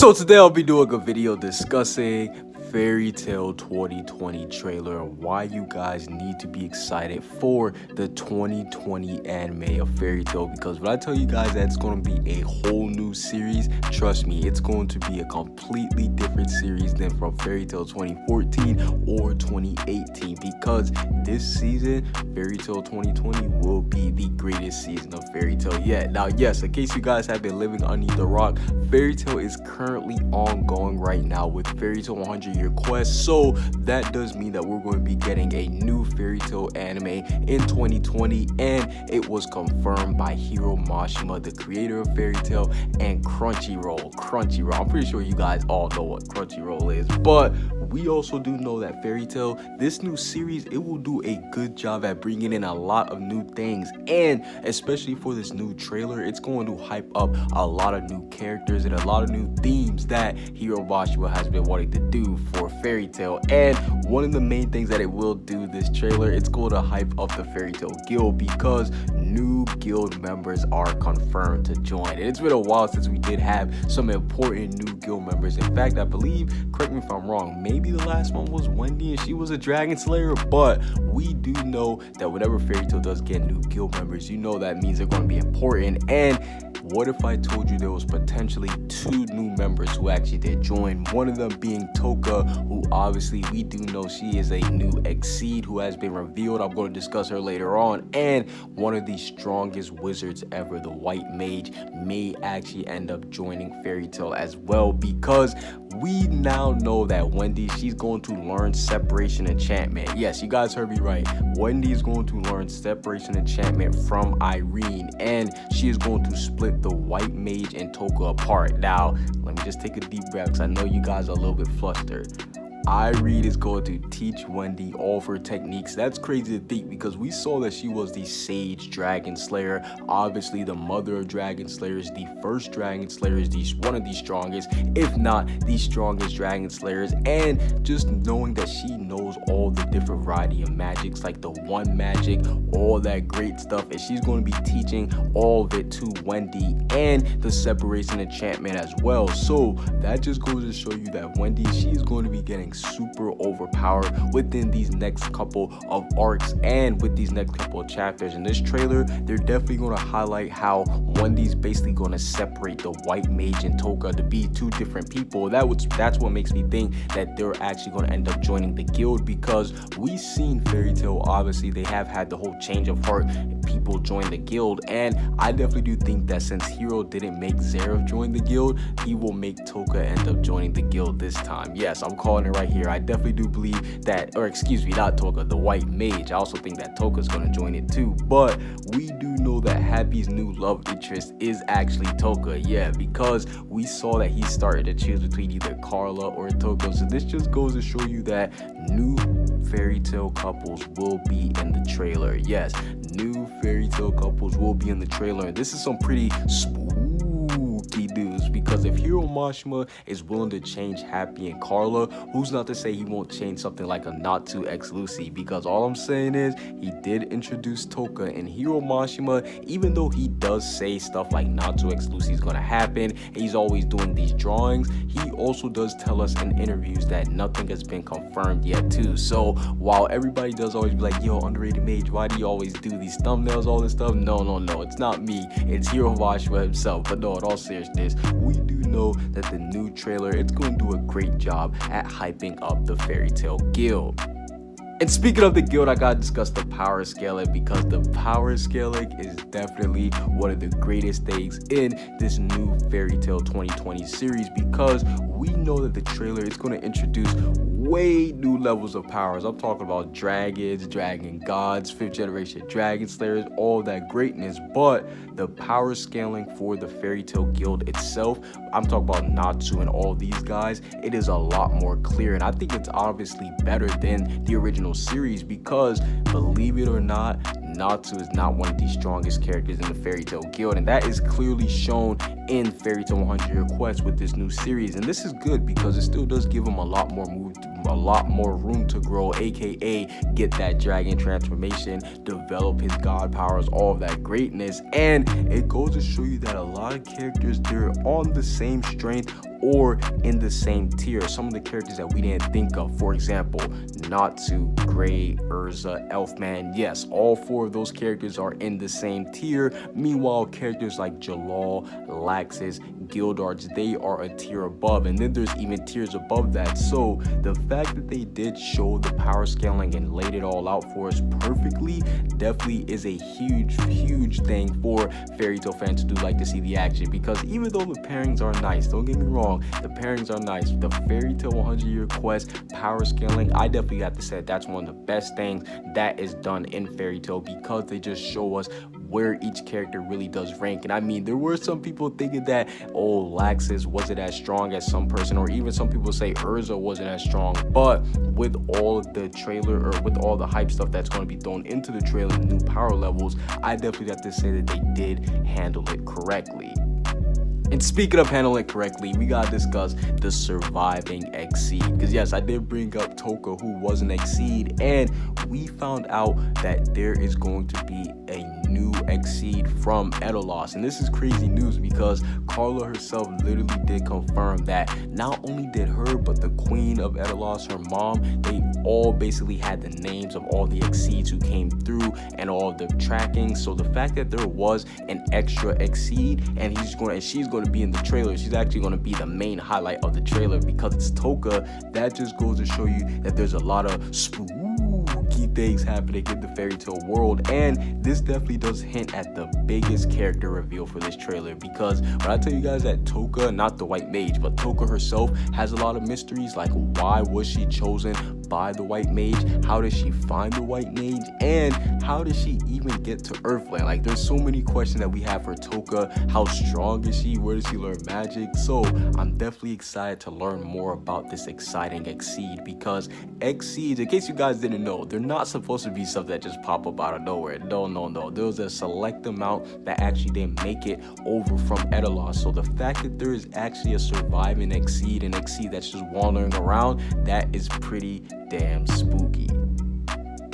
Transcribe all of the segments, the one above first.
So today I'll be doing a video discussing Fairy Tail 2020 trailer and why you guys need to be excited for the 2020 anime of Fairy Tail, because when I tell you guys that it's going to be a whole new series, trust me, it's going to be a completely different series than from Fairy Tail 2014 or 2018, because this season Fairy Tail 2020 will be the greatest season of Fairy Tail yet. Now yes, in case you guys have been living underneath the rock, Fairy Tail is currently ongoing right now with Fairy Tail 100-Year Quest, so that does mean that we're going to be getting a new Fairy Tail anime in 2020, and it was confirmed by Hiro Mashima, the creator of Fairy Tail, and Crunchyroll. I'm pretty sure you guys all know what Crunchyroll is, but we also do know that Fairy Tail, this new series, it will do a good job at bringing in a lot of new things, and especially for this new trailer, it's going to hype up a lot of new characters and a lot of new themes that Hiro Mashima has been wanting to do for Fairy Tail. And one of the main things that it will do, this trailer, it's going to hype up the Fairy Tail Guild, because new guild members are confirmed to join. And it's been a while since we did have some important new guild members. In fact, I believe, correct me if I'm wrong, maybe the last one was Wendy and she was a Dragon Slayer, but we do know that whenever Fairy Tail does get new guild members, you know that means they're going to be important. And what if I told you there was potentially 2 new members who actually did join, one of them being Toka, who obviously we do know she is a new Exceed who has been revealed. I'm going to discuss her later on. And one of the strongest wizards ever, the White Mage, may actually end up joining Fairy Tail as well, because we now know that Wendy, she's going to learn Separation Enchantment. Yes, you guys heard me right. Wendy is going to learn Separation Enchantment from Irene, and she is going to split the White Mage and Toka apart. Now, let me just take a deep breath, because I know you guys are a little bit flustered. Irene is going to teach Wendy all of her techniques. That's crazy to think, because we saw that she was the Sage Dragon Slayer, obviously the mother of Dragon Slayers, the first Dragon Slayers, one of the strongest, if not the strongest Dragon Slayers. And just knowing that she knows all the different variety of magics, like the one magic, all that great stuff, and she's going to be teaching all of it to Wendy, and the Separation Enchantment as well. So that just goes to show you that Wendy, she's going to be getting super overpowered within these next couple of arcs and with these next couple of chapters. In this trailer, they're definitely going to highlight how Wendy's basically going to separate the White Mage and Toka to be 2 different people. That's what makes me think that they're actually going to end up joining the guild, because we've seen Fairy Tail, obviously they have had the whole change of heart, people join the guild, and I definitely do think that since Hiro didn't make Zeref join the guild, he will make Toka end up joining the guild this time. Yes, I'm calling it right here. I definitely do believe that, or excuse me, not Toka, the White Mage. I also think that Toka's going to join it too, but we do know that Happy's new love interest is actually Toka. Yeah, because we saw that he started to choose between either Carla or Toka. So this just goes to show you that new Fairy Tail couples will be in the trailer. Yes, new Fairy Tail couples will be in the trailer, and this is some pretty spooky news, because if Hiro Mashima is willing to change Happy and Carla, who's not to say he won't change something like a Natsu X Lucy? Because all I'm saying is, he did introduce Toka, and Hiro Mashima, even though he does say stuff like Natsu X Lucy is going to happen, and he's always doing these drawings, he also does tell us in interviews that nothing has been confirmed yet too. So while everybody does always be like, yo, underrated mage, why do you always do these thumbnails, all this stuff? No, it's not me, it's Hiro Mashima himself. But no, in all seriousness, we do know that the new trailer, it's going to do a great job at hyping up the Fairy Tail Guild. And speaking of the guild, I gotta discuss the power scaling, because the power scaling is definitely one of the greatest things in this new Fairy Tail 2020 series, because we know that the trailer is going to introduce way new levels of powers. I'm talking about dragons, dragon gods, 5th generation Dragon Slayers, all that greatness. But the power scaling for the Fairy Tail Guild itself, I'm talking about Natsu and all these guys, it is a lot more clear, and I think it's obviously better than the original series, because believe it or not, Natsu is not one of the strongest characters in the Fairy Tail Guild, and that is clearly shown in Fairy Tail 100-Year Quest with this new series. And this is good, because it still does give him a lot more room to grow, aka get that dragon transformation, develop his god powers, all of that greatness. And it goes to show you that a lot of characters, they're on the same strength or in the same tier. Some of the characters that we didn't think of, for example, Natsu, Gray, Urza, Elfman. Yes, all 4 of those characters are in the same tier. Meanwhile, characters like Jalal, Laxus, Guildarts, they are a tier above, and then there's even tiers above that. So the fact that they did show the power scaling and laid it all out for us perfectly definitely is a huge thing for Fairy Tail fans who do like to see the action, because even though the pairings are nice, don't get me wrong, the pairings are nice, the Fairy Tail 100-year quest power scaling, I definitely have to say that's one of the best things that is done in Fairy Tail, because they just show us where each character really does rank. And I mean, there were some people thinking that, oh, Laxus wasn't as strong as some person, or even some people say Urza wasn't as strong. But with all of the trailer, or with all the hype stuff that's going to be thrown into the trailer, new power levels, I definitely have to say that they did handle it correctly. And speaking of handling it correctly, we gotta discuss the surviving Exceed. Because yes, I did bring up Toka, who was an Exceed, and we found out that there is going to be a new Exceed from Etelos. And this is crazy news, because Carla herself literally did confirm that not only did her, but the queen of Etelos, her mom, they all basically had the names of all the Exceeds who came through and all of the tracking. So the fact that there was an extra Exceed and she's going to be in the trailer, she's actually going to be the main highlight of the trailer because it's Toka, that just goes to show you that there's a lot of spooky things happening in the Fairy Tail world. And this definitely does hint at the biggest character reveal for this trailer, because when I tell you guys that Toka, not the white mage, but Toka herself has a lot of mysteries, like why was she chosen by the white mage, how does she find the white mage, and how does she even get to Earthland? Like, there's so many questions that we have for Toka. How strong is she? Where does she learn magic? So I'm definitely excited to learn more about this exciting Exceed, because Exceeds, in case you guys didn't know, they're not supposed to be stuff that just pop up out of nowhere. No. There was a select amount that actually didn't make it over from Etelos. So the fact that there is actually a surviving Exceed, an Exceed that's just wandering around, that is pretty damn spooky.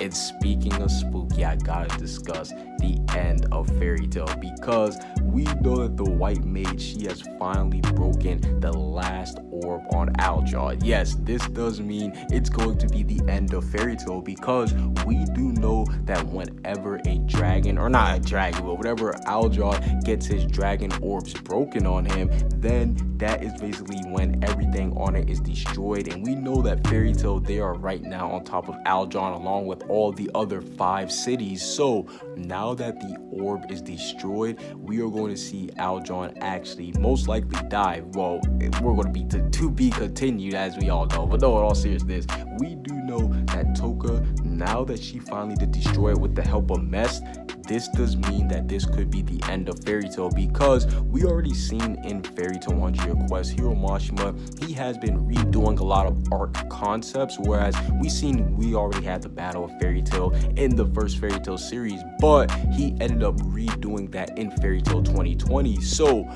And speaking of spooky, I gotta discuss the end of Fairy Tail, because we know that the white mage, she has finally broken the last orb on Aljaw. Yes, this does mean it's going to be the end of Fairy Tail, because we do know that whenever a dragon, or not a dragon, but whenever Aljaw gets his dragon orbs broken on him, then that is basically when everything on it is destroyed. And we know that Fairy Tail, they are right now on top of Aljaw along with all the other 5 cities. So now that the orb is destroyed, we are going to see Aljaw actually most likely die. Well, we're going to be to be continued, as we all know. But no, in all seriousness, we do know that Toka, now that she finally did destroy it with the help of Mess, this does mean that this could be the end of Fairy Tail, because we already seen in Fairy Tail 100-year quest, Hiro Mashima, he has been redoing a lot of arc concepts, whereas we already had the Battle of Fairy Tail in the first Fairy Tail series, but he ended up redoing that in Fairy Tail 2020. So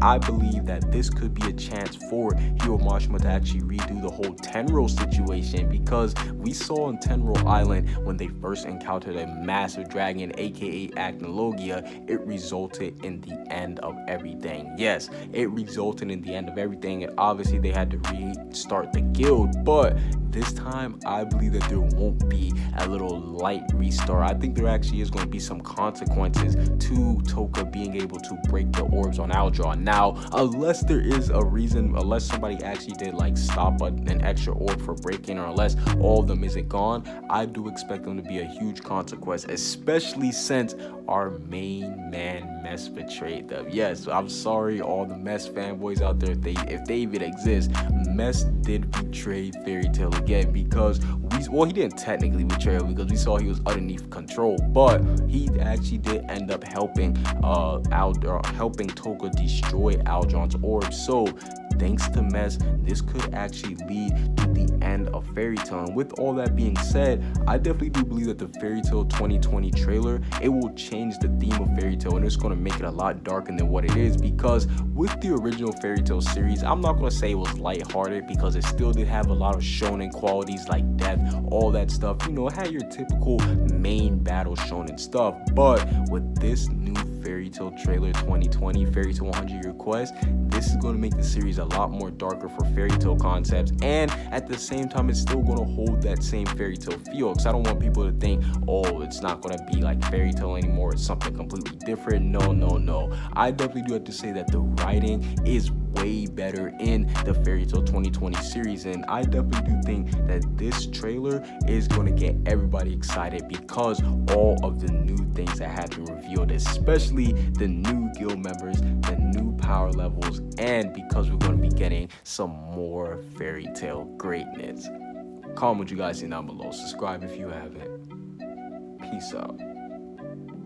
I believe that this could be a chance for Hiro Mashima to actually redo the whole Tenro situation, because we saw on Tenro Island, when they first encountered a massive dragon, aka Acnologia, it resulted in the end of everything. Yes, it resulted in the end of everything, and obviously they had to restart the guild, but this time I believe that there won't be a little light restart. I think there actually is going to be some consequences to Toka being able to break the orbs on Aljaw. Now, unless there is a reason, unless somebody actually did like stop an extra orb for breaking, or unless all of them isn't gone, I do expect them to be a huge consequence, especially since our main man Mess betrayed them. Yes, I'm sorry all the Mess fanboys out there, if they even exist. Mess did betray Fairy Tail again, because he didn't technically betray her, because we saw he was underneath control, but he actually did end up helping Toka destroy Aljawn's orb. So thanks to Mess, this could actually lead to the end of Fairy Tail. And with all that being said, I definitely do believe that the Fairy Tail 2020 trailer, it will change the theme of Fairy Tail, and it's going to make it a lot darker than what it is, because with the original Fairy Tail series, I'm not going to say it was lighthearted, because it still did have a lot of shonen qualities like death, all that stuff. You know, it had your typical main battle shonen stuff, but with this new Fairy Tail trailer 2020, Fairy Tail 100-year quest, this is going to make the series a lot more darker for fairy tale concepts, and at the same time it's still going to hold that same fairy tale feel, because I don't want people to think, oh, it's not going to be like fairy tale anymore, it's something completely different. No, I definitely do have to say that the writing is way better in the Fairy Tale 2020 series, and I definitely do think that this trailer is going to get everybody excited because all of the new things that have been revealed, especially the new guild members, the new power levels, and because we're going to be getting some more fairy tale greatness. Comment what you guys think down below, subscribe if you haven't. Peace out.